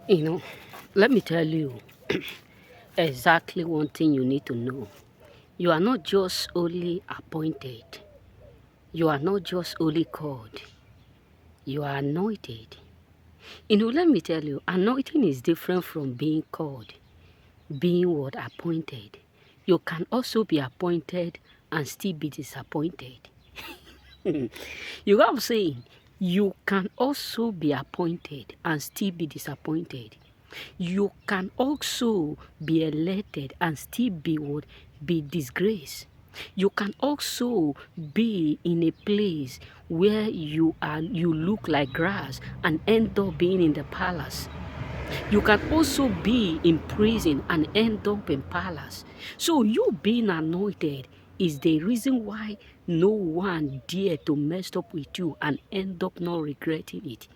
You know, let me tell you exactly one thing you need to know. You are not just only appointed, you are not just only called, you are anointed. Let me tell you, anointing is different from being called, being what appointed. You can also be appointed and still be disappointed. You got what I'm saying? You can also be appointed and still be disappointed. You can also be elected and still be what? Be disgraced. You can also be in a place where you look like grass and end up being in the palace. You can also be in prison and end up in palace. So you being anointed is the reason why no one dare to mess up with you and end up not regretting it.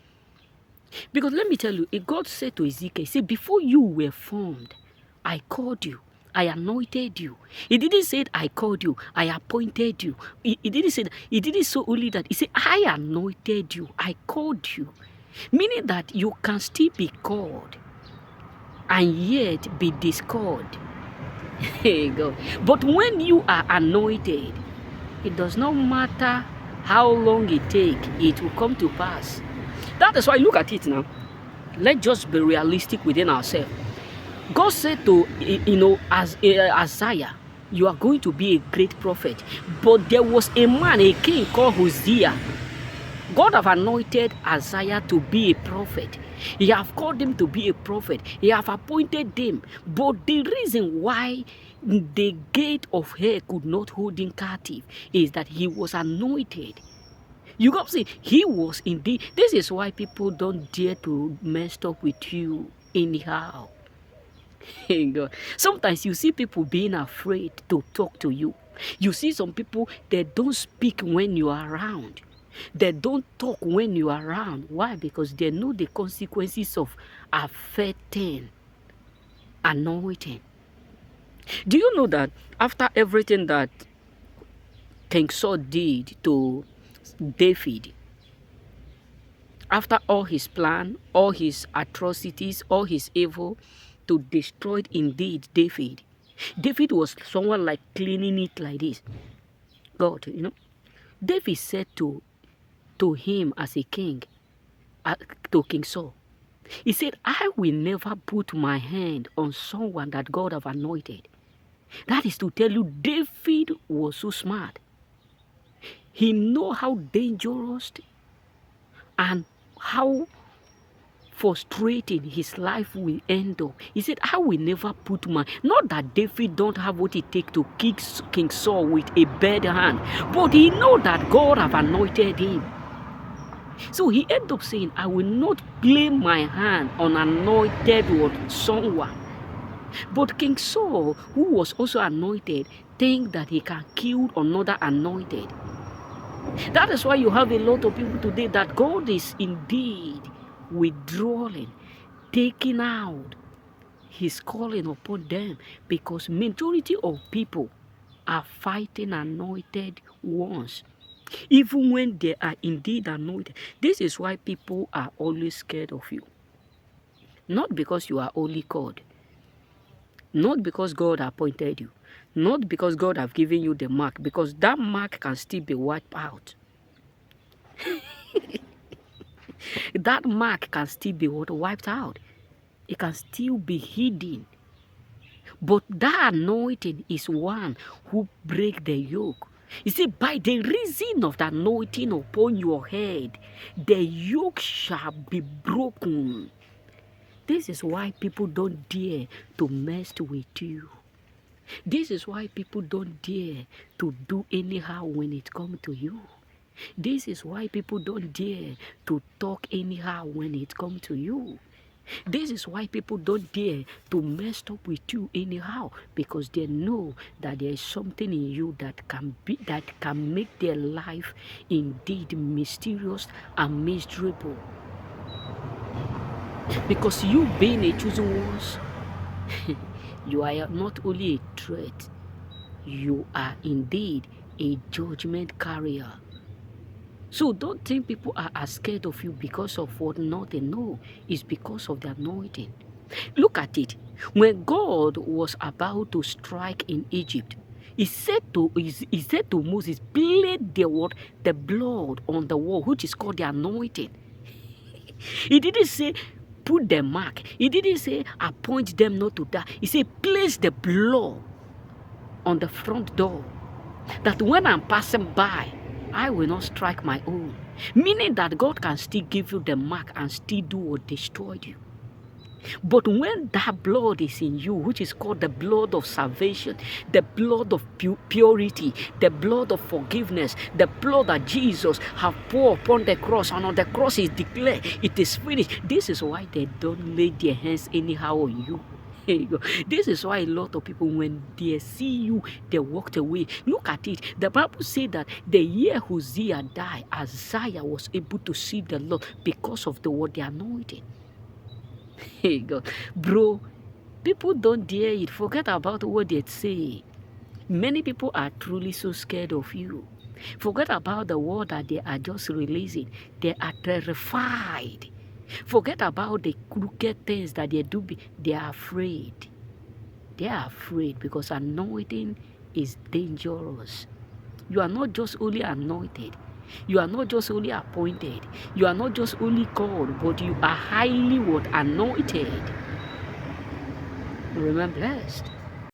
Because let me tell you, God said to Ezekiel, see, before you were formed, I called you. I anointed you. He didn't say I called you. I appointed you. He didn't say that. He didn't say only that. He said, I anointed you. I called you. Meaning that you can still be called and yet be discalled. Hey God. But when you are anointed, it does not matter how long it takes, it will come to pass. That is why look at it now. Let's just be realistic within ourselves. God said to Isaiah, you are going to be a great prophet. But there was a man, a king called Hosea. God have anointed Isaiah to be a prophet. He have called him to be a prophet. He have appointed him. But the reason why the gate of hell could not hold him captive is that he was anointed. You got to see, he was indeed. This is why people don't dare to mess up with you anyhow. Hey God. Sometimes you see people being afraid to talk to you. You see some people, they don't speak when you are around. They don't talk when you are around. Why? Because they know the consequences of affecting anointing. Do you know that after everything that King Saul did to David, after all his plan, all his atrocities, all his evil to destroy indeed David, David was someone like cleaning it like this. God. David said to him as a king, to King Saul, he said, I will never put my hand on someone that God have anointed. That is to tell you, David was so smart. He know how dangerous and how frustrating his life will end up. He said, I will never put my... Not that David don't have what it takes to kick King Saul with a bad hand, but he know that God have anointed him. So he ended up saying, I will not lay my hand on anointed with someone. But King Saul, who was also anointed, think that he can kill another anointed. That is why you have a lot of people today that God is indeed withdrawing, taking out his calling upon them, because majority of people are fighting anointed ones. Even when they are indeed anointed. This is why people are always scared of you. Not because you are only called. Not because God appointed you. Not because God have given you the mark. Because that mark can still be wiped out. That mark can still be wiped out. It can still be hidden. But that anointing is one who break the yoke. You see, by the reason of the anointing upon your head, the yoke shall be broken. This is why people don't dare to mess with you. This is why people don't dare to do anyhow when it comes to you. This is why people don't dare to talk anyhow when it comes to you. This is why people don't dare to mess up with you anyhow, because they know that there is something in you that can make their life indeed mysterious and miserable. Because you being a chosen one, you are not only a threat, you are indeed a judgment carrier. So don't think people are scared of you because of what nothing. No, it's because of the anointing. Look at it. When God was about to strike in Egypt, he said to Moses, "Place the what? The blood on the wall, which is called the anointing." He didn't say put the mark. He didn't say appoint them not to die. He said place the blood on the front door, that when I'm passing by, I will not strike my own. Meaning that God can still give you the mark and still do what destroyed you. But when that blood is in you, which is called the blood of salvation, the blood of purity, the blood of forgiveness, the blood that Jesus have poured upon the cross, and on the cross is declared, it is finished. This is why they don't lay their hands anyhow on you. Here you go. This is why a lot of people, when they see you, they walked away. Look at it. The Bible said that the year Hosea died, Isaiah was able to see the Lord because of the word, the anointing. Here you go. Bro, people don't dare it. Forget about what they say. Many people are truly so scared of you. Forget about the word that they are just releasing. They are terrified. Forget about the crooked things that they do. They are afraid. They are afraid because anointing is dangerous. You are not just only anointed. You are not just only appointed. You are not just only called, but you are highly what? Anointed. Remember blessed.